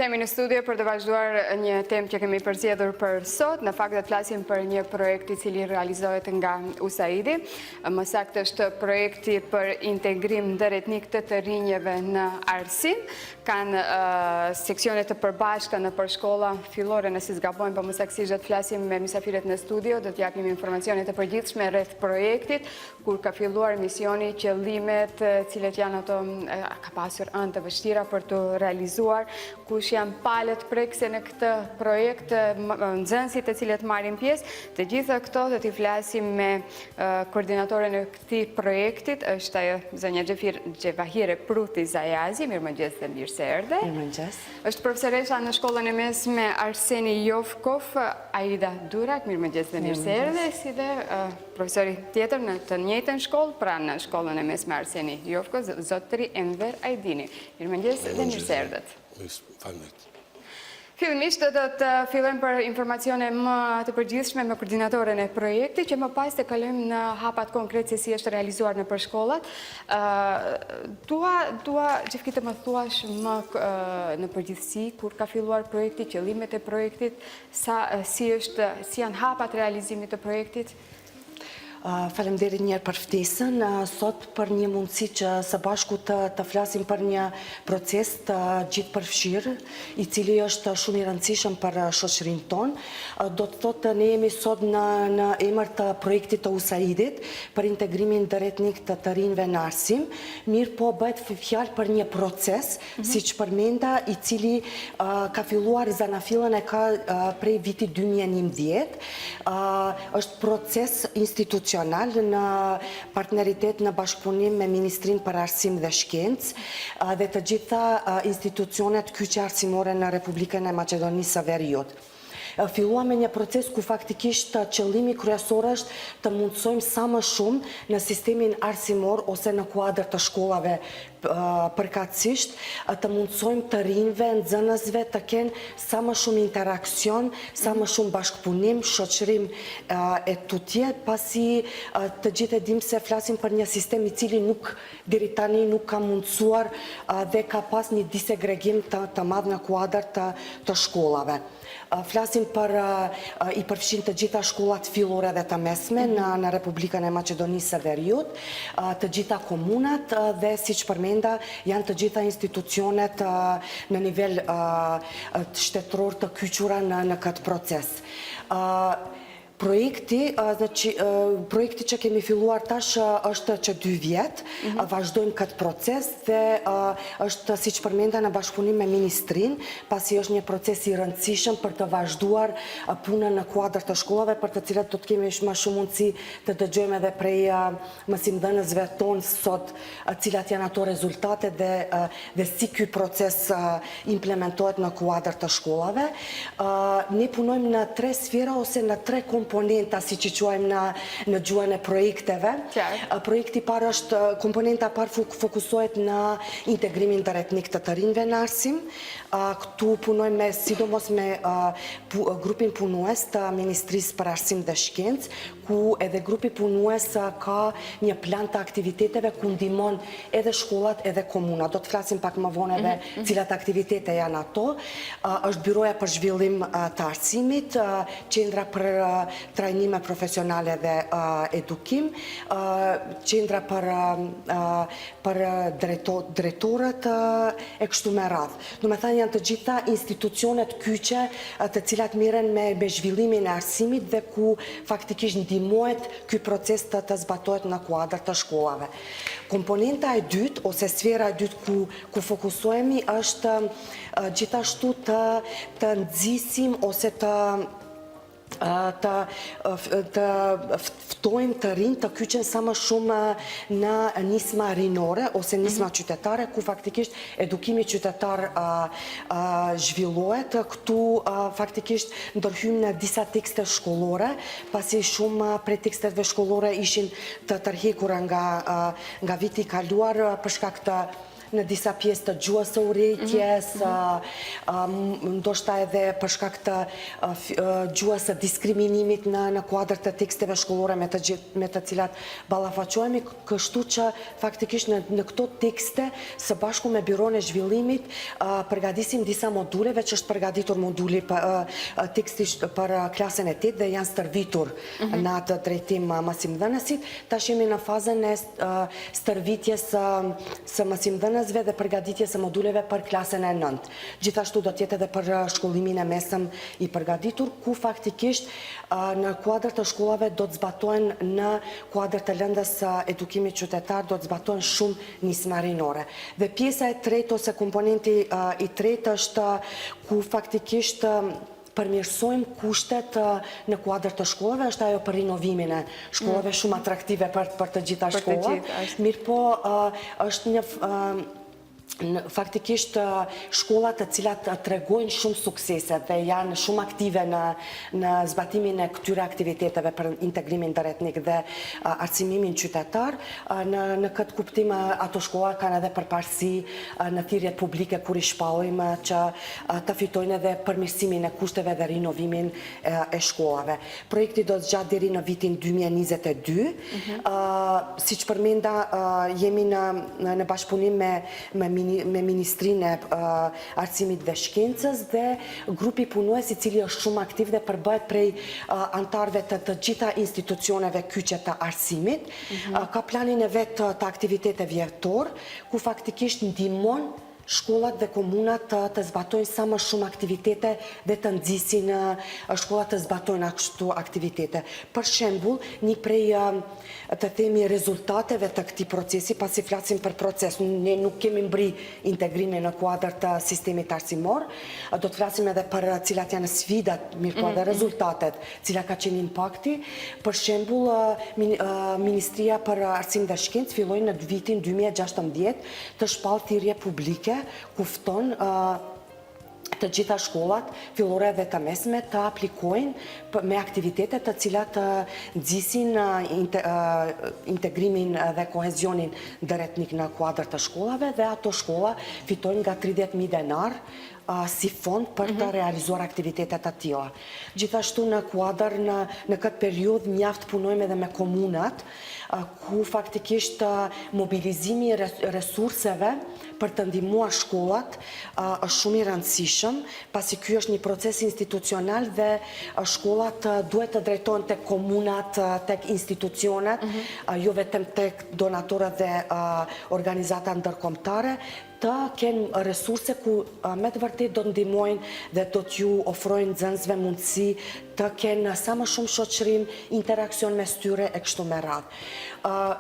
Kthehemi në studio për të vazhduar një temë që kemi përzgjedhur për sot. Në fakt do të flasim për një projekt i cili realizohet nga USAID. Më saktë është projekti për integrim ndëretnik të rinjeve në arsim. Kanë seksione të përbashkëta në përshkolla fillore, nëse zgabojmë, por më saktësisht do të flasim me mysafiret në studio, do të japim informacione të përgjithshme rreth projektit, kur ka filluar misioni, qëllimet, cilat janë ato, ka pasur anë të vështira për të realizuar, kush janë palët prekse në këtë projekt, nxënësit e cilët marrin pjesë. Të gjitha këto do t'i flasim me koordinatoren e këtij projektit, është ajo zonja Gjevahire Pruti Zajazi. Mirëmëngjes dhe mirë se erdhe. Mirëmëngjes. Është profesoresha në shkollën e mesme Arseni Jovkov, Aida Durak. Mirëmëngjes dhe mirë se erdhe, si dhe profesori tjetër në të njëjtën shkollë, pra në shkollën e mesme Arseni Jovkov, zotëri Enver Ajdini. Mirëmëngjes dhe mirë se erdhet. Fillimisht do të fillojmë për informacione më të përgjithshme me koordinatoren e projektit, që më pas të kalojmë në hapat konkret se si është realizuar në përshkollat. Dua që të më thuash më në përgjithësi kur ka filluar projekti, qëllimet e projektit, si janë hapat realizimit të projektit. Faleminderit njerë për ftesën, sot për një mundësi që së bashku të flasim për një proces të gjithë përfshirë, i cili është shumë i rëndësishëm për shoqërinë tonë. Do të thotë ne jemi sot në emër të projektit të USAID-it për integrimin ndëretnik të rinjve në arsim, mirë po bëhet fjalë për një proces, siç përmenda, i cili ka filluar zanafillën e ka prej vitit 2011. Është proces institucional në partneritet në bashkëpunim me Ministrinë për Arsim dhe Shkencë dhe të gjitha institucionet kyçe arsimore në Republikën e Maqedonisë së Veriut. Fillua me një proces ku faktikisht qëllimi kryesor është të mundësojmë sa më shumë në sistemin arsimor ose në kuadër të shkollave përkatësisht, të mundësojmë të rinjve, nxënësve të kenë sa më shumë interakcion, sa më shumë bashkëpunim, shoqërim e tutje, pasi të gjithë e dim se flasim për një sistem i cili deri tani nuk ka mundësuar dhe ka pas një disegregim të madh në kuadër të shkollave. Flasim për i përfshin të gjitha shkollat fillore dhe të mesme në Republikën e Maqedonisë së Veriut, të gjitha komunat dhe siç përmenda janë të gjitha institucionet në nivel shtetëror të kyçura në këtë proces. Projekti që kemi filluar tash është që 2 vjet, vazhdojmë këtë proces dhe është, siç përmenda, në bashkëpunim me Ministrinë, pasi është një proces i rëndësishëm për të vazhduar punën në kuadër të shkollave, për të cilat do të kemi më shumë mundësi të dëgjojmë edhe prej mësimdhënësve tonë sot, cilat janë ato rezultate dhe si ky proces implementohet në kuadër të shkollave. Ne punojmë në 3 sfera ose në 3 komponenta, si që quajmë në gjuhën e projekteve. Projekti parë është, komponenta parë fokusohet në integrimin ndëretnik të rinjve në arsim. Këtu punojmë sidomos me grupin punues të Ministrisë për Arsim dhe Shkencë, ku edhe grupi punues ka një plan të aktiviteteve ku ndihmon edhe shkollat edhe komuna. Do të flasim pak më vonë edhe cilat aktivitete janë ato. Është byroja për zhvillim të arsimit, qendra për trajnime profesionale dhe edukim, qendra për drejtorët e kështu me radhë. Do me thënë janë të gjitha institucionet kyçe të cilat merren me zhvillimin e arsimit dhe ku faktikisht ndihmohet ky proces të zbatohet në kuadër të shkollave. Komponenta e dytë ose sfera e dytë ku fokusohemi është gjithashtu të nxisim ose të ftojmë të rinj të kyçen sa më shumë në nisma rinore ose nisma qytetare, ku faktikisht edukimi qytetar zhvillohet. Këtu faktikisht ndërhyjmë në disa tekste shkollore, pasi shumë prej teksteve shkollore ishin të tërhequra nga viti i kaluar për shkak të në disa pjesë të gjuhës së urrejtjes, ndoshta edhe për shkak të gjuhës së diskriminimit në kuadër të teksteve shkollore me të cilat ballafaqohemi, kështu që faktikisht në këto tekste së bashku me Byron e Zhvillimit përgatisim disa module, veç është përgatitur moduli teksti për klasën e 8 dhe janë stërvitur në atë drejtim mësimdhënësit. Tash jemi në fazën e stërvitjes së mësimdhënësve dhe përgatitjes së moduleve për klasën e 9. Gjithashtu do t'jetë edhe për shkollimin e mesëm i përgatitur, ku faktikisht në kuadër të shkollave do të zbatohen në kuadër të lëndës edukimit qytetar, do të zbatohen shumë nismarinore. Dhe pjesa e tretë ose komponenti i tretë është ku faktikisht përmirësojmë kushtet në kuadër të shkollave, është ajo për rinovimin e shkollave shumë atraktive për të gjitha shkollat. Mirë po, është një faktikisht shkollat të cilat tregojnë shumë suksese dhe janë shumë aktive në zbatimin e këtyre aktiviteteve për integrimin drejtnik dhe arsimin qytetar. Në këtë kuptim ato shkolla kanë edhe përparësi në thirrjet publike kur i shpallojmë që të fitojnë edhe përmirësimin e kushteve dhe rinovimin e shkollave. Projekti do të zgjatë deri në vitin 2022. Siç përmenda, jemi në bashkëpunim me Ministrinë e Arsimit dhe Shkencës dhe grupi punues i cili është shumë aktiv dhe përbëhet prej antarëve të gjitha institucioneve kyçe të arsimit. Ka planin e vet të aktiviteteve vjetor, ku faktikisht ndihmon shkollat dhe komunat të zbatojnë sa më shumë aktivitete dhe të nxisin shkollat të zbatojnë ashtu aktivitete. Për shembull, një prej të themi rezultateve të këtij procesi, pasi flasim për proces, ne nuk kemi mbri integrimin në kuadër të sistemit arsimor, do të flasim edhe për cilat janë sfidat, mirë po edhe rezultatet, cila ka qenë impakti. Për shembull, Ministria për Arsim dhe Shkencë filloi në vitin 2016 të shpallë thirrje publike ku fton të gjitha shkollat, fillore dhe të mesme, të aplikojnë me aktivitetet të cilat nxisin integrimin dhe kohezionin drejtnik në kuadër të shkollave dhe ato shkolla fitojnë nga 30.000 denar si fond për të realizuar aktivitetet të tilla. Gjithashtu në kuadër në këtë periudhë mjaft punojmë edhe me komunat, ku faktikisht mobilizimi i resurseve për të ndihmuar shkollat është shumë i rëndësishëm, pasi ky është një proces institucional dhe shkollat duhet të drejtohen tek komunat, tek institucionet, jo vetëm tek donatorët dhe organizata ndërkombëtare, të kenë resurse ku me të vërtet do të ndihmojnë dhe do t'ju ofrojnë nxënësve mundësi të kenë sa më shumë shoqërim, interakcion mes tyre e kështu me radhë.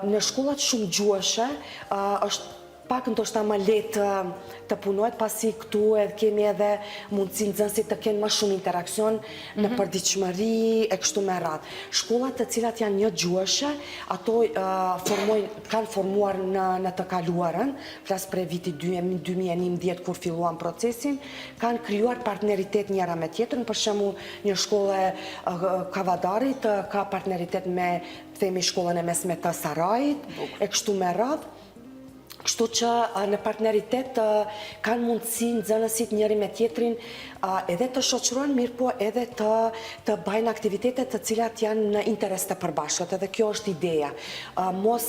Në shkollat shumë gjuhëshe është pak ndoshta më lehtë të punohet, pasi këtu kemi edhe mundësi nxënësit të kenë më shumë interakcion në përditshmëri e kështu me radhë. Shkollat të cilat janë një gjuhëshe, ato kanë formuar në të kaluarën, flas për vitin 2011 kur filluan procesin, kanë krijuar partneritet njëra me tjetrën, për shembull një shkollë Kavadarit ka partneritet me themi shkollën e mesme të Sarajit, e kështu me radhë. Kështu që në partneritet kanë mundësi nxënësit njëri me tjetrin edhe të shoqërojnë, mirë po edhe të bajnë aktivitetet të cilat janë në interes të përbashkët, edhe kjo është ideja. Mos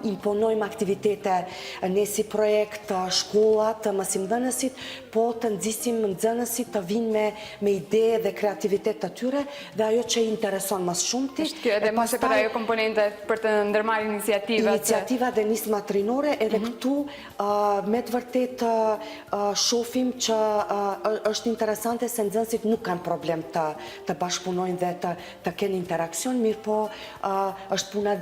imponojmë aktivitete ne si projekt, shkollat, mësimdhënësit, po të nxisim nxënësit të vinë me ide dhe kreativitet të tyre dhe ajo që i intereson më shumti. Është kjo edhe mos e për ajo komponente për të ndërmarrë iniciativat. Iniciativa dhe nismat rinore, edhe këtu me të vërtet shohim që është interesante se nxënësit nuk kanë problem të bashkëpunojnë dhe të kenë interakcion, mirë po është puna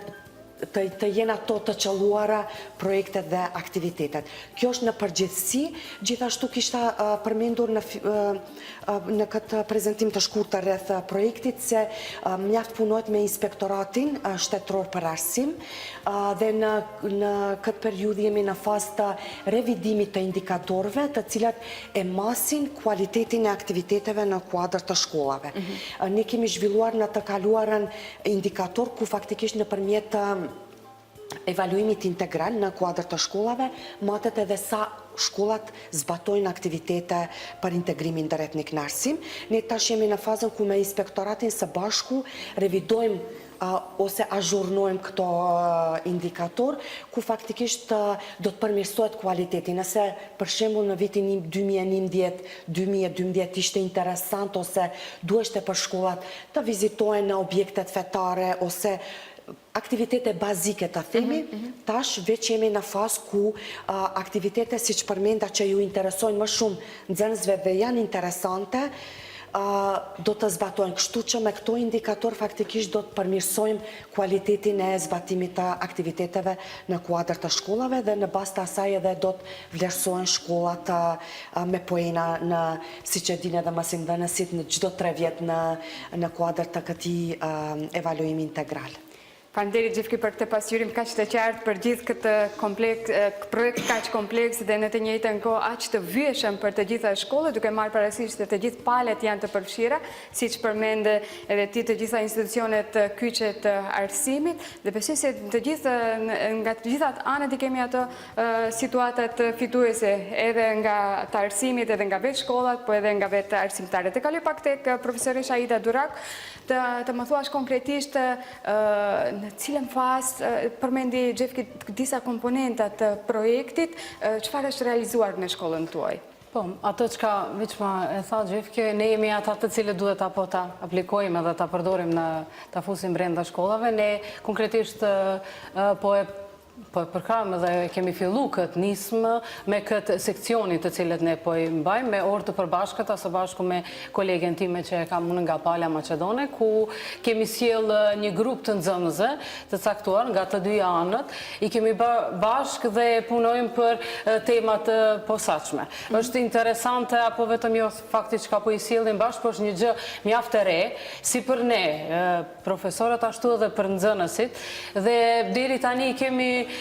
të jenë ato të qelluara projektet dhe aktivitetet. Kjo është në përgjithësi, gjithashtu kisha përmendur në këtë prezantim të shkurtër rreth projektit se mjaft punohet me inspektoratin shtetëror për arsim dhe në këtë periudhë jemi në fazë të revidimit të indikatorëve, të cilat e masin kualitetin e aktiviteteve në kuadër të shkollave. Ne kemi zhvilluar në të kaluarën indikator ku faktikisht nëpërmjet evaluimit integral në kuadër të shkollave, matet edhe sa shkollat zbatojnë aktivitete për integrimin drejtnik në arsim. Ne tash jemi në fazën ku me inspektoratin së bashku revidojmë ose azhurnojmë këto indikator, ku faktikisht do të përmirësohet kualiteti. Nëse për shembull në vitin 2011-2012 ishte interesant ose duheshte për shkollat të vizitojnë objektet fetare ose aktivitete bazike të themi, tash veç jemi në fazë ku aktivitete si që përmenda që ju interesojnë më shumë nxënësve dhe janë interesante, do të zbatojnë. Kështu që me këto indikator faktikisht do të përmirësojmë kualitetin e zbatimit të aktiviteteve në kuadër të shkollave dhe në bazë të asaj edhe do të vlerësojnë shkollat me poena në, siç e dinë edhe mësimdhënësit, në çdo 3 vjet në kuadër të këtij evaluimi integral. Faleminderit Gjefki për këtë pasqyrim kaq të qartë për gjithë këtë projekt kaq kompleks dhe në të njëjtën kohë aq të vyeshëm për të gjitha shkollat, duke marrë parasysh se të gjithë palët janë të përfshira, siç përmend edhe ti, të gjitha institucionet kyçe të arsimit, dhe besoj se nga të gjithat anët i kemi ato situatat fituese, edhe nga të arsimit, edhe nga vetë shkollat, po edhe nga vetë arsimtarët. Të kaloj pak tek profesoresha Aida Durak, të më thuash konkretisht në cilën fazë përmendi Gjefki disa komponentat të projektit, çfarë është realizuar në shkollën tuaj? Po, ato që ka veçma e tha Gjefki, ne jemi ata të cilët duhet apo ta aplikojmë edhe ta përdorim ta fusim brenda shkollave. Ne konkretisht po përkram dhe kemi fillu këtë nismë me këtë sekcionit të cilët ne po i mbajmë me orë të përbashkëta së bashku me kolegen time që e kam unë nga Pala Macedone, ku kemi sjell një grup të nxënësve të caktuar nga të dy anët, i kemi bashkë dhe punojmë për temat të posaçme. Është interesante apo vetëm jo fakti që ka po i sjellim bashkë, por është një gjë mjaft e re, si për ne, profesorët ashtu edhe për nxënësit, dhe deri tani kemi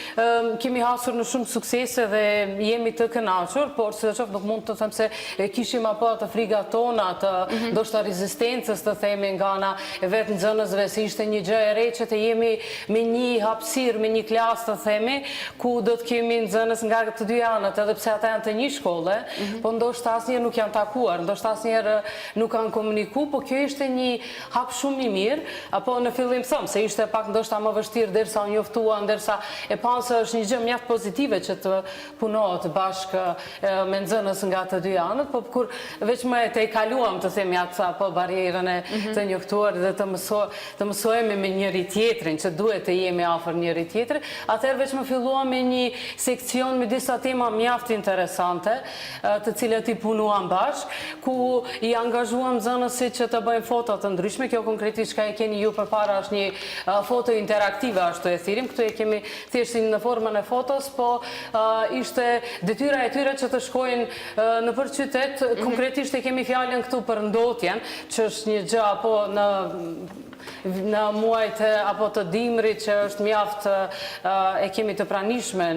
hasur në shumë suksese dhe jemi të kënaqur, por sidoqoftë nuk mund të them se kishim apo atë frigat tona, atë ndoshta rezistencës të themi nga ana e vetë nxënësve, se ishte një gjë e re që të jemi me një hapësirë, me një klasë të themi, ku do të kemi nxënës nga të dy anët, edhe pse ata janë të një shkolle, po ndoshta asnjëherë nuk janë takuar, ndoshta asnjëherë nuk kanë komunikuar, po kjo ishte një hap shumë i mirë, apo në fillim them se ishte pak ndoshta më vështirë derisa u njoftuan, derisa e panë se është një gjë mjaft pozitive që të punohet bashkë me nxënës nga të dy anët, po kur veç më të i kaluam të themi atë apo barierën e të njoftuar dhe të mësojmë me njëri tjetrin, që duhet të jemi afër njëri tjetrit, atëherë veç më filluam me një sekcion me disa tema mjaft interesante, të cilët i punuam bashkë, ku i angazhuam nxënësit që të bëjmë foto të ndryshme. Kjo konkretisht ka e keni ju përpara është një foto interaktive, ashtu e thirim, këtu e kemi thjesht në formën e fotos, po ishte detyra e tyre që të shkojnë në për qytet. Konkretisht e kemi fjalën këtu për ndotjen, që është një gjë apo në muajt apo të dimrit që është mjaft e kemi të pranishme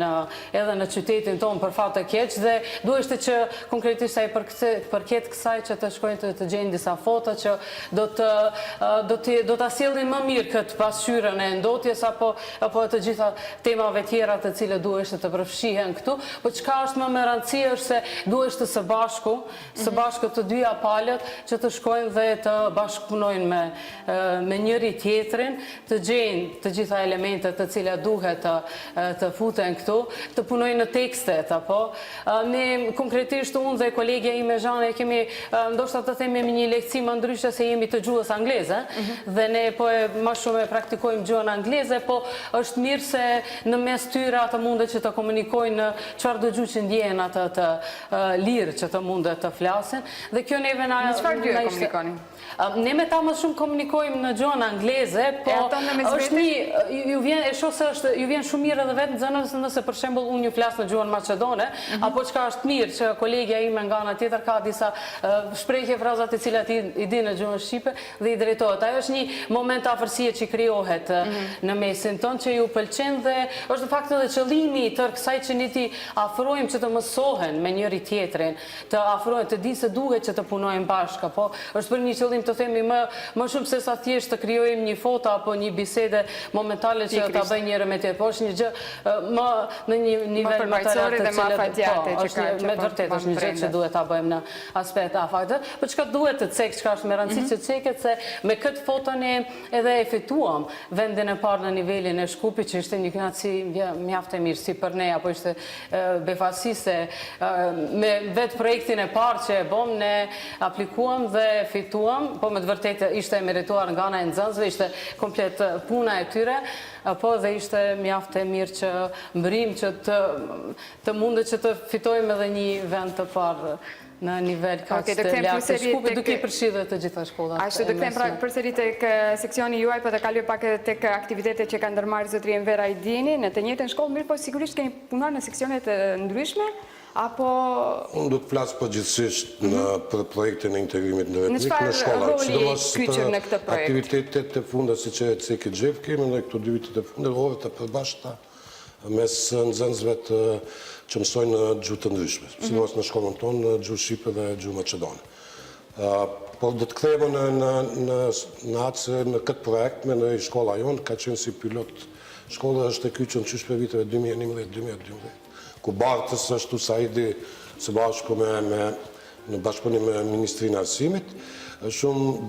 edhe në qytetin tonë për fat të keq, dhe duheshte që konkretisht sa i përket kësaj që të shkojnë të gjejnë disa foto që do ta sjellin më mirë këtë pasqyrën e ndotjes apo të gjitha temave tjera të cilët duheshte të përfshihen këtu. Po çka është më me rëndësi është se duheshte së bashku të dyja palët që të shkojnë dhe të bashkëpunojnë me njëri tjetrin, të gjejnë të gjitha elementet të cilat duhet të futen këtu, të punojnë në tekstet, apo. Ne konkretisht unë dhe kolegja ime Zhane kemi ndoshta të themi me një lehtësi më ndryshe se jemi të gjuhës angleze, dhe ne po më shumë e praktikojmë gjuhën angleze, po është mirë se në mes tyre ata mundet që të komunikojnë në çfarë do gjuhë që ndjehen ata të lirë që të mundet të flasin, dhe kjo neve na në çfarë gjuhë komunikoni? Ne me ta më shumë komunikojmë në gjuhën angleze, po është ju vjen shumë mirë edhe vetë nxënës nëse për shembull unë ju flas në gjuhën maqedone, apo çka është mirë që kolegja ime nga ana tjetër ka disa shprehje, fraza të cilat i di në gjuhën shqipe dhe i drejtohet. Ajo është një moment afërsie që krijohet në mesin tonë, që ju pëlqen, dhe është në fakt edhe qëllimi i tërë kësaj që ne ti afrojmë që të mësohen me njëri tjetrin, të afrohen, të dinë se duhet që të punojnë bashkë, po është për një qëllim të themi më shumë se sa thjesht të krijojmë një foto apo një bisede momentale që ta bëjë njëri me tjetër, po është një gjë më në një nivel më të lartë dhe më afatgjate që ka me vërtet është një gjë që duhet ta bëjmë në aspekt afakte. Po çka duhet të cek, çka është me rëndësi që ceket se me këtë foto ne edhe e fituam vendin e parë në nivelin e Shkupit, që ishte një kënaqësi mjaft e mirë si për ne, apo ishte befasi se me vetë projektin e parë që e bom, ne aplikuam dhe fituam, po me të vërtetë ishte merituar nga ana e nxënësve, ishte komplet puna e tyre, po dhe ishte mjaft e mirë që mbrim që të mundet që të fitojmë edhe një vend të parë në nivel kaq të lartë të Shkupit, duke i përfshirë të gjitha shkollat. Ashtu do kthejmë pra përsëri tek seksioni juaj, po të kaloj pak edhe tek aktivitetet që ka ndërmarrë zotëria Envera Ajdini në të njëjtën shkollë, mirë po sigurisht keni punuar në seksionet ndryshme, apo... Unë do të flasë përgjithsisht për projektin e integrimit në etnik në shkolla. Në çfarë roli kyçur në këtë projekt? Aktivitetet e funda, si që e Ceki Gjevki, mendoj këto 2 vitet e fundit, orët e përbashkëta mes nxënësve që mësojnë në gjuhë të ndryshme, sidomos në shkollën tonë në gjuhë shqipe dhe gjuhë maqedone. Por do të kthehemi në atë se në këtë projekt me në shkolla jonë ka qenë si pilot. Shkolla është e kyçur qysh për viteve 2011-2012, ku Bartës është Usaidi së bashku në bashkëpunim me Ministrinë e Arsimit. Shumë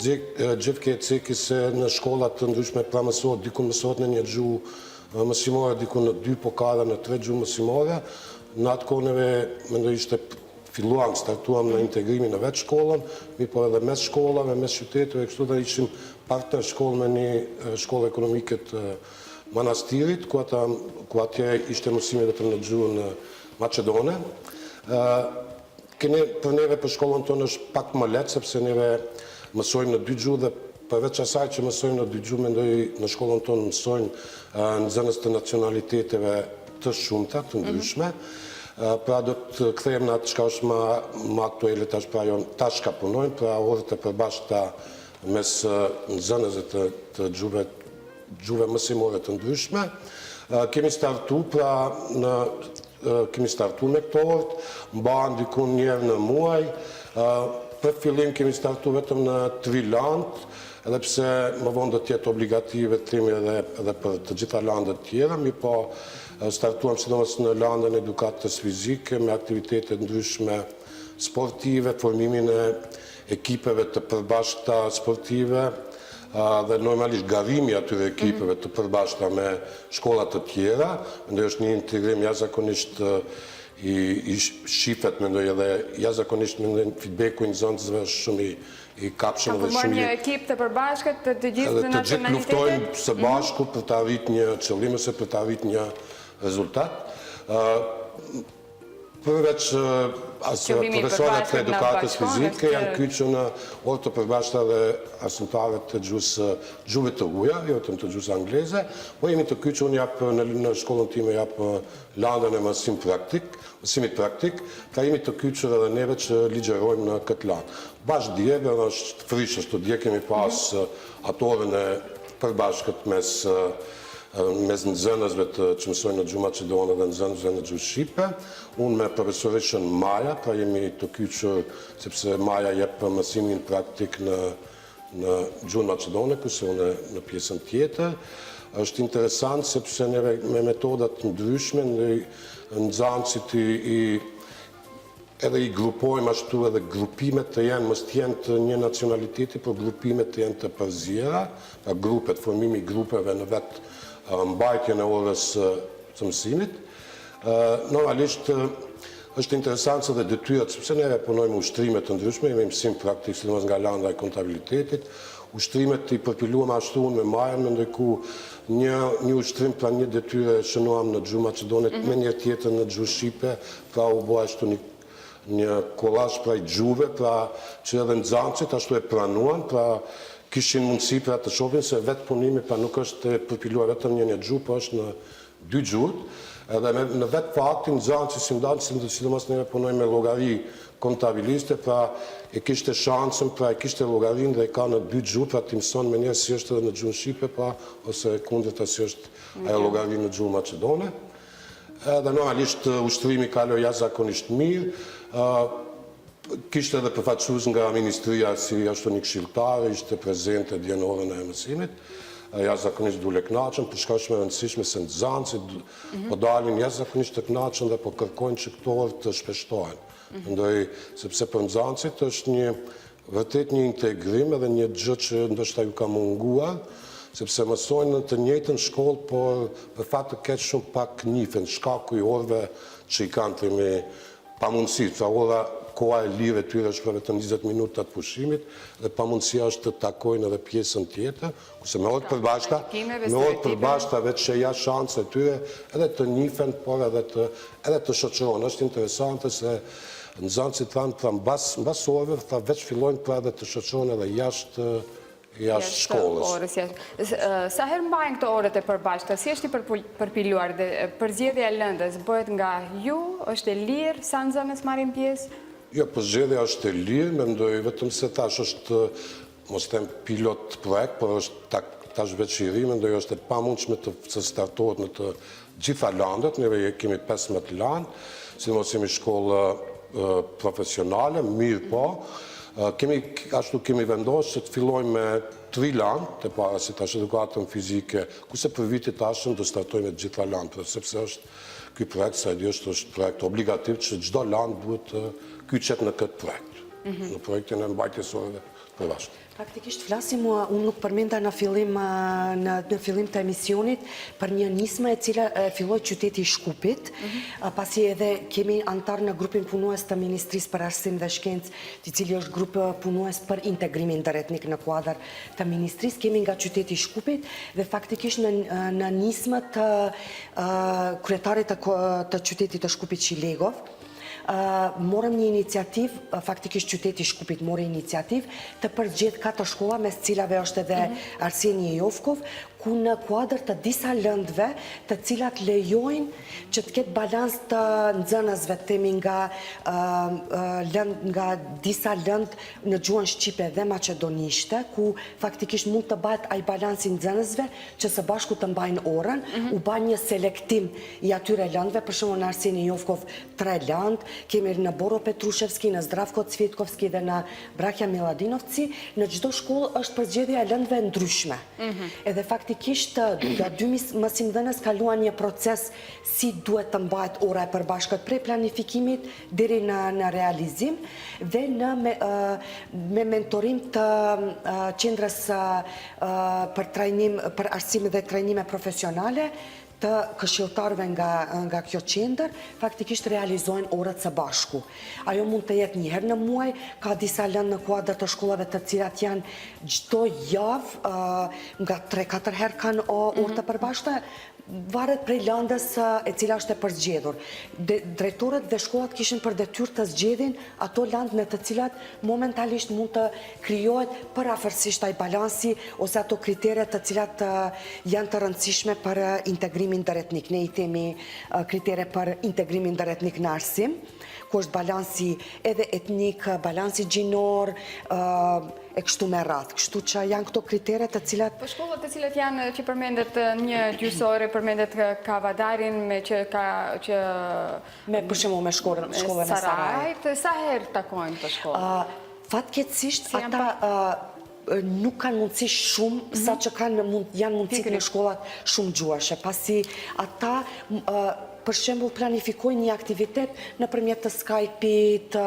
Gjevke e Ceki se në shkollat të ndryshme pra mësohet, dikun mësohet në një gjuhë mësimore, dikun në 2 po kara në 3 gjuhë mësimore. Në atë koneve, mendoj ishte filluam, startuam në integrimin në vetë shkollën, mi po edhe mes shkollave, mes qyteteve, kështu dhe ishim partner shkollë me një shkollë ekonomike të Manastirit, ku atje ishte mësimi vetëm në gjuhën maqedone. Për neve për shkollën tonë është pak më lehtë, sepse neve mësojmë në 2 gjuhë dhe përveç asaj që mësojmë në 2 gjuhë, mendoj në shkollën tonë mësojnë nxënës të nacionaliteteve të shumta, të ndryshme. Pra do të kthejmë në atë çka është më aktuale tash, pra tash ka punojnë, pra orët e përbashkëta mes nxënësve të gjuhëve mësimore të ndryshme. Kemi startu me këto orët, mbahen dikun njerë në muaj. Për fillim kemi startu vetëm në Triland, edhe pse më vonë do të jetë obligative të themi edhe për të gjitha landet tjera, mi po startuam sidomos në landën edukatës fizike me aktivitete ndryshme sportive, formimin e ekipeve të përbashkëta sportive dhe normalisht garimi atyre ekipeve të përbashkëta me shkollat të tjera. Mendoj është një integrim jashtëzakonisht i shifet, mendoj edhe jashtëzakonisht mendoj feedbacku i nxënësve është shumë i kapshëm dhe shumë. Ka formuar një ekip të përbashkët të gjithë nacionalitetet? Të gjithë luftojnë së bashku për të arritur një qëllim ose për të arritur një rezultat. Përveç profesorët të edukatës fizike janë kyçur në orë të përbashkëta dhe arsimtarët të gjuhëve të huaja, jo vetëm të gjuhës angleze, po jemi të kyçur, unë jap në shkollën time jap landën e mësimit praktik, pra jemi të kyçur edhe neve që ligjerojmë në këtë landë. Bashkë dje, dhe është frish, është dje kemi pas atë orën e përbashkët mes nxënësve që mësojnë në gjuhë maqedone dhe nxënësve në gjuhë shqipe. Unë me profesoreshën Maja, pra jemi të kyçur sepse Maja jep mësimin praktik në gjuhën maqedone, kurse unë në pjesën tjetër. Është interesant sepse neve me metodat ndryshme nxënësit edhe i grupojmë ashtu edhe grupimet të janë, mos të jenë të një nacionaliteti, por grupimet të jenë të përzjera, pra grupet, formimi grupeve në vetë mbajtjen e orës të mësimit. Normalisht është interesant se dhe detyrat, sepse neve punojmë ushtrimet të ndryshme, jemi mësim praktik, sidomos nga landa e kontabilitetit, ushtrimet i përpiluam ashtu unë me Majën, mendoj ku një ushtrim pra një detyre shënuam në gjuhë maqedone, me një tjetër në gjuhë shqipe, pra u bua ashtu një kollash pra i gjuhëve, pra që edhe nxënësit ashtu e pranuan, pra kishin mundësi pra të shohin se vetë punimi pra nuk është përpiluar vetëm një gjuhë, po është në 2 gjuhët. Edhe në vetë faktin nxënësi si ndalë, sidomos neve punojmë me llogari kontabiliste, pra e kishte shansën, pra e kishte llogarinë dhe e ka në 2 gjuhë, pra ti mëson me njerë si është edhe në gjuhën shqipe, pra ose kundërta si është ajo llogari në gjuhën maqedone. Edhe normalisht ushtrimi kaloi jashtëzakonisht mirë. Kishte edhe përfaqësues nga Ministria si ashtu një këshilltar, ishte prezente djenorën e mësimit. Jashtëzakonisht dule kënaqën, për shkak shumë e rëndësishme se nxënësit po dalin jashtëzakonisht të kënaqën dhe po kërkojnë që këto orë të shpeshtohen. Mendoj sepse për nxënësit është vërtet një integrim edhe një gjë që ndoshta ju ka munguar, sepse mësojnë në të njëjtën shkollë, por për fat të keq shumë pak njihen shkaku i orëve që i kanë themi pamundësi, pra ora koha e lirë e tyre është për vetëm 20 minuta të pushimit dhe pamundësia është të takojnë edhe pjesën tjetër, kurse me orët përbashkëta vetë që ja shanse e tyre edhe të njihen, por edhe të shoqërohen. Është interesante se nxënësit thanë pra mbas orëve veç fillojnë pra edhe të shoqërohen edhe jashtë shkollës. Sa herë mbajnë këto orët e përbashkëta? Si është i përpiluar dhe përzgjedhja e lëndës bëhet nga ju? Është e lirë? Sa nxënës marrin pjesë? Jo, përzgjedhja është e lirë, mendoj vetëm se tash është, mos them pilot projekt, por është tash veçiri, mendoj është e pamundshme të startohet në të gjitha landet, neve kemi 15 landë, sidomos jemi shkollë profesionale, mirë po, kemi vendosur që të fillojmë me 3 landë, të para si tash edukatën fizike, kurse për vitit tashëm do startojmë me të gjitha landë, sepse është ky projekt, sa e di është projekt obligativ që çdo land duhet kyçet në këtë projekt, në projektin e mbajtjes orëve përbashkëta. Praktikisht flasim, unë nuk përmenda në fillim të emisionit për një nismë e cila filloi qyteti i Shkupit, pasi edhe kemi antar në grupin punues të Ministrisë për Arsim dhe Shkencë, i cili është grup punues për integrimin ndëretnik në kuadër të Ministrisë, kemi nga qyteti i Shkupit dhe faktikisht në nismë të kryetarit të qytetit të Shkupit Shilegov, morëm një iniciativ, faktikisht qyteti i Shkupit mori iniciativ të përgjith 4 shkolla, mes cilave është edhe Arseni Jovkov, ku në kuadër të disa lëndëve të cilat lejojnë që të ketë balans të nxënësve, temi nga disa lëndë në gjuhën shqipe dhe maqedonishte, ku faktikisht mund të bëhet ai balansi nxënësve që së bashku të mbajnë orën, u ba një selektim i atyre lëndëve, për shembull në Arseni Jovkov 3 lëndë, kemi në Boro Petrushevski, në Zdravko Cvjetkovski dhe në Brakja Miladinovci, në çdo shkollë është përzgjedhja e lëndëve ndryshme. Edhe faktikisht nga 2 mësimdhënës kaluan një proces si duhet të mbahet ora e përbashkët prej planifikimit deri në realizim dhe me mentorim të qendrës për arsim dhe trajnime profesionale të këshilltarëve nga kjo qendër, faktikisht realizojnë orët së bashku. Ajo mund të jetë një herë në muaj, ka disa lëndë në kuadër të shkollave të cilat janë çdo javë, nga 3-4 herë kanë orë të përbashkëta, varet prej landës e cila është e përzgjedhur. Drejtorët dhe shkollat kishin për detyrë të zgjedhin ato landë në të cilat momentalisht mund të krijohet përafërsisht ai balansi ose ato kriteret të cilat janë të rëndësishme për integrimin ndëretnik. Ne i themi kritere për integrimin ndëretnik në arsim, ku është balansi edhe etnik, balansi gjinor, e kështu me radhë. Kështu që janë këto kriteret të cilat... Po shkollat të cilat janë që përmendet një gjysore, përmendet Kavadarin me që ka... Me përshimu me shkollën e Sarajt. Sa herë takojnë të shkollë? Fatkeqësisht, ata nuk kanë mundësi shumë, sa që janë mundësit në shkollat shumë gjuhashe, pasi ata... për shembull planifikojnë një aktivitet nëpërmjet të Skype-it,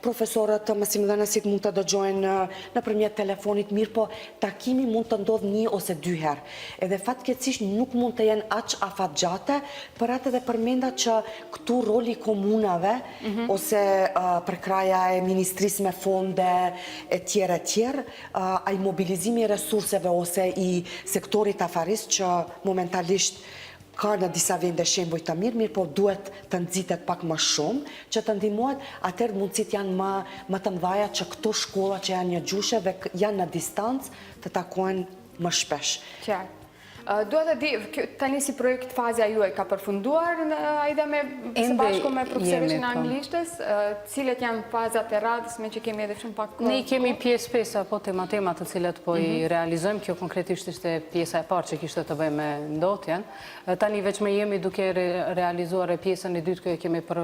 profesorët mësimdhënësit mund të dëgjojnë nëpërmjet telefonit, mirë po takimi mund të ndodhë 1 ose 2 herë. Edhe fatkeqësisht nuk mund të jenë aq afatgjate, për atë edhe përmenda që këtu roli komunave ose përkraja e ministrisë me fonde e tjerë, ai mobilizimi i resurseve ose i sektorit afarist që momentalisht ka në disa vende shembuj të mirë, po duhet të nxitet pak më shumë, që të ndihmohet, atëherë mundësit janë më të mëdha që këto shkolla që janë një gjushe dhe janë në distancë të takohen më shpesh. Qartë. Dua të di, tani si projekt faza juaj ka përfunduar Aida së bashku me profesoreshin anglishtës, cilet janë fazat e radhës me që kemi edhe shumë pak kohë? Ne kemi pjesë pesa, po tema të cilat po i realizojmë, kjo konkretisht ishte pjesa e parë që kishte të bëjmë me ndotjen. Tani veç me jemi duke realizuar e pjesën e dytë kjo kemi për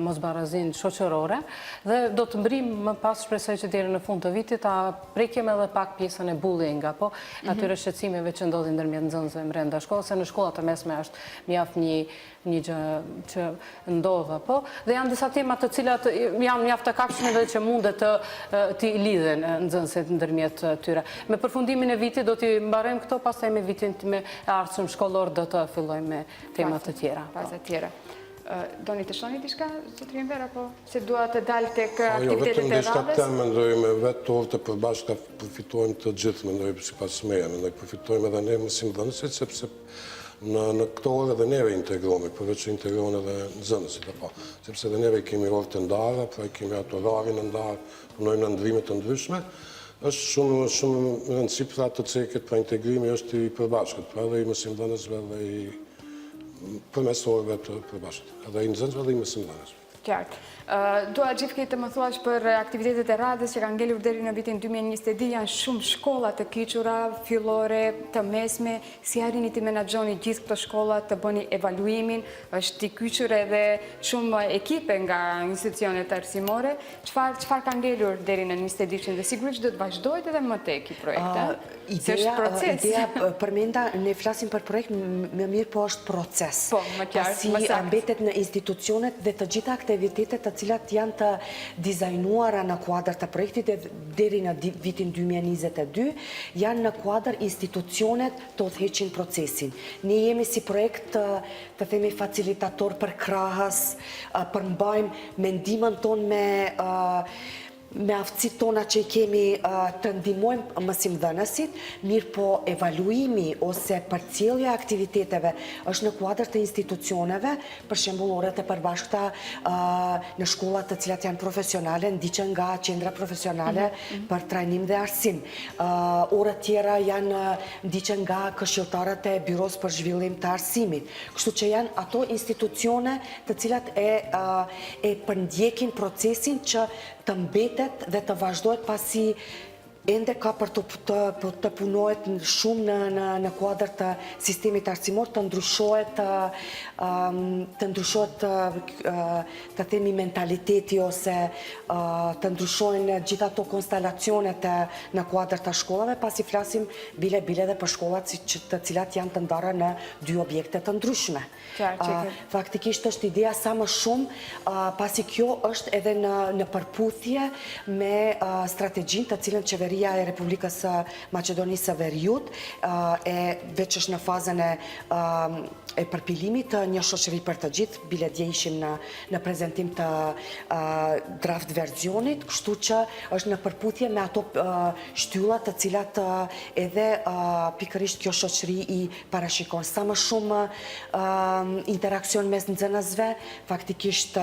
mosbarazin shoqërore dhe do të mbrim më pas shpresoj që deri në fund të vitit ta prekim edhe pak pjesën e bullyinga, po atyre shqetësimeve që ndodhin ndërmjet nxënësve brenda shkollës, se në shkollat e mesme është mjaft një gjë që ndodhe, po, dhe janë disa tema të cilat janë mjaft të kapshme dhe që mundet të lidhen nxënësit ndërmjet tyre. Me përfundimin e vitit do t'i mbarojmë këto, pastaj me vitin me ardhshëm shkollor do të fillojmë me temat të tjera. Faza tjera. Doni të shoni diçka, zotërin Vera, po? Se dua të dalë tek aktivitetet e radhës? Jo, vetëm diçka të mendoj me vetë orë të përbashkëta përfitojmë të gjithë, mendoj sipas meje, mendoj përfitojmë edhe ne mësimdhënësit, sepse në këto orë edhe neve integrohemi, përveç që integrohen edhe nxënësit, apo, sepse edhe neve kemi orë të ndara, pra kemi ato orarin e ndarë, punojmë në ndrimet të ndryshme, është shumë rëndësi pra të ceket pra integrimi është i përbashkët, pra edhe i mësimdhënësve dhe i përmes orëve të përbashkët, edhe i nxënësve dhe i mësimdhënësve. Qartë. Dua Gjifki të më thuash për aktivitetet e radhës që kanë ngelur deri në vitin 2022, janë shumë shkolla të kiqura, fillore, të mesme, si arrini të menaxhoni gjithë këto shkolla, të bëni evaluimin, është i kyqur edhe shumë ekipe nga institucionet arsimore. Çfarë ka ngelur deri në 22 dhe sigurisht do të vazhdojt edhe më tek i projekt, se është proces. Ideja përmenda, ne flasim për projekt, më mirë po është proces. Po, më qartë, më saktë. Pasi mbetet në institucionet dhe të gjitha aktivitetet të cilat janë të dizajnuara në kuadër të projektit deri në vitin 2022, janë në kuadër institucionet të udhëheqin procesin. Ne jemi si projekt të themi facilitator për krahës, përmbajmë mendimin ton me aftësit tona që i kemi të ndihmojmë mësimdhënësit, mirë po evaluimi ose përcjellja e aktiviteteve është në kuadër të institucioneve, për shembull orët e përbashkëta në shkollat të cilat janë profesionale, ndiqen nga qendra profesionale për trajnim dhe arsim. Orët tjera janë ndiqen nga këshilltarët e byros për zhvillim të arsimit. Kështu që janë ato institucione të cilat e përndjekin procesin që të mbetet dhe të vazhdojt pasi ende ka për të punohet shumë në kuadër të sistemit arsimor, të ndryshohet të themi mentaliteti ose të ndryshojnë gjitha ato konstelacionet në kuadër të shkollave, pasi flasim bile dhe për shkollat të cilat janë të ndara në dy objekte të ndryshme. Faktikisht është ideja sa më shumë, pasi kjo është edhe në përputhje me strategjin të cilën qeveria e Republikës Maqedonisë së Veriut, veç është në fazën e përpilimit të një shoqëri për të gjithë, bile dje ishim në prezentim të draft verzionit, kështu që është në përputhje me ato shtyllat të cilat edhe pikërisht kjo shoqëri i parashikon. Sa më shumë interakcion mes nxënësve, faktikisht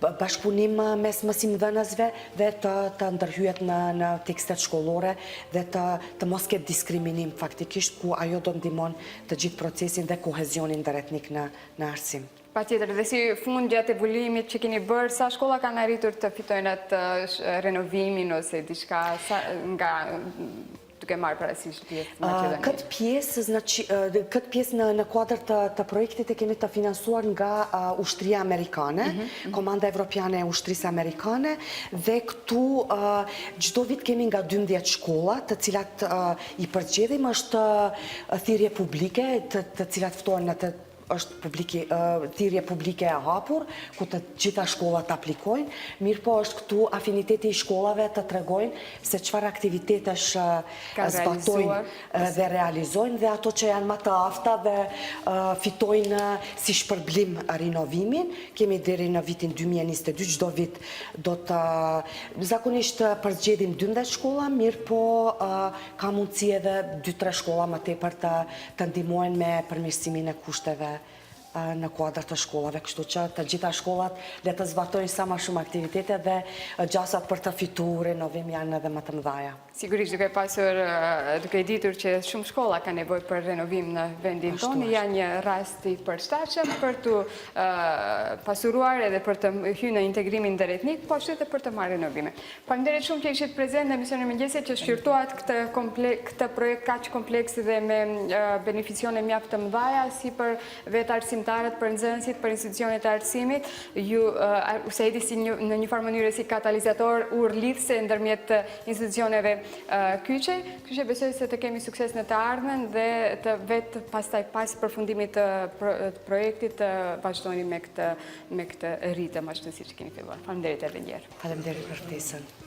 bashkëpunim mes mësimdhënësve dhe të ndërhyet në tekstet shkollore dhe të mos ketë diskriminim faktikisht, ku ajo do ndihmon të gjithë procesin dhe kohezionin ndëretnik në arsim. Patjetër, dhe si fund gjatë evaluimit që keni bërë, sa shkolla kanë arritur të fitojnë atë renovimin ose diçka nga duke marrë parasysh pjesë Maqedonia? Këtë pjesë në kuadër të projektit e kemi të finansuar nga ushtria amerikane, Komanda Evropiane e Ushtrisë Amerikane, dhe këtu çdo vit kemi nga 12 shkolla, të cilat i përgjithim është thirrje publike, të cilat ftohen në të është thirrje publike e hapur, ku të gjitha shkollat aplikojnë, mirë po është këtu afiniteti i shkollave të tregojnë se çfarë aktivitetesh zbatojnë dhe realizojnë, dhe ato që janë më të afta dhe fitojnë si shpërblim rinovimin. Kemi deri në vitin 2022, çdo vit do të zakonisht përzgjedhim 12 shkolla, mirë po ka mundësi edhe 2-3 shkolla më tepër të ndihmojnë me përmirësimin e kushteve në kuadrat të shkollave, kështu që të gjitha shkollat le të zbatojnë sa më shumë aktivitete dhe gjasat për të fituar renovim janë edhe më të mëdha. Sigurisht duke ditur që shumë shkolla ka nevojë për renovim në vendin tonë, janë një rast i përshtatshëm për të pasuruar edhe për të hyrë në integrimin drejtnik, po ashtu edhe për të marrë renovime. Faleminderit shumë që ishit prezent në emisionin e mëngjesit që shqyrtoat këtë projekt kaq kompleks dhe me beneficione mjaft të mëdha si për vetë arsimtarët, për nxënësit, për institucionet e arsimit, USAID në një farë mënyrë si katalizator urrëlidhse ndërmjet institucioneve kyçe. Kështu që besoj se të kemi sukses në të ardhmen dhe të vetë pastaj pas përfundimit të projektit të vazhdoni me këtë ritëm ashtu siç keni filluar. Faleminderit edhe një herë. Faleminderit për ftesën.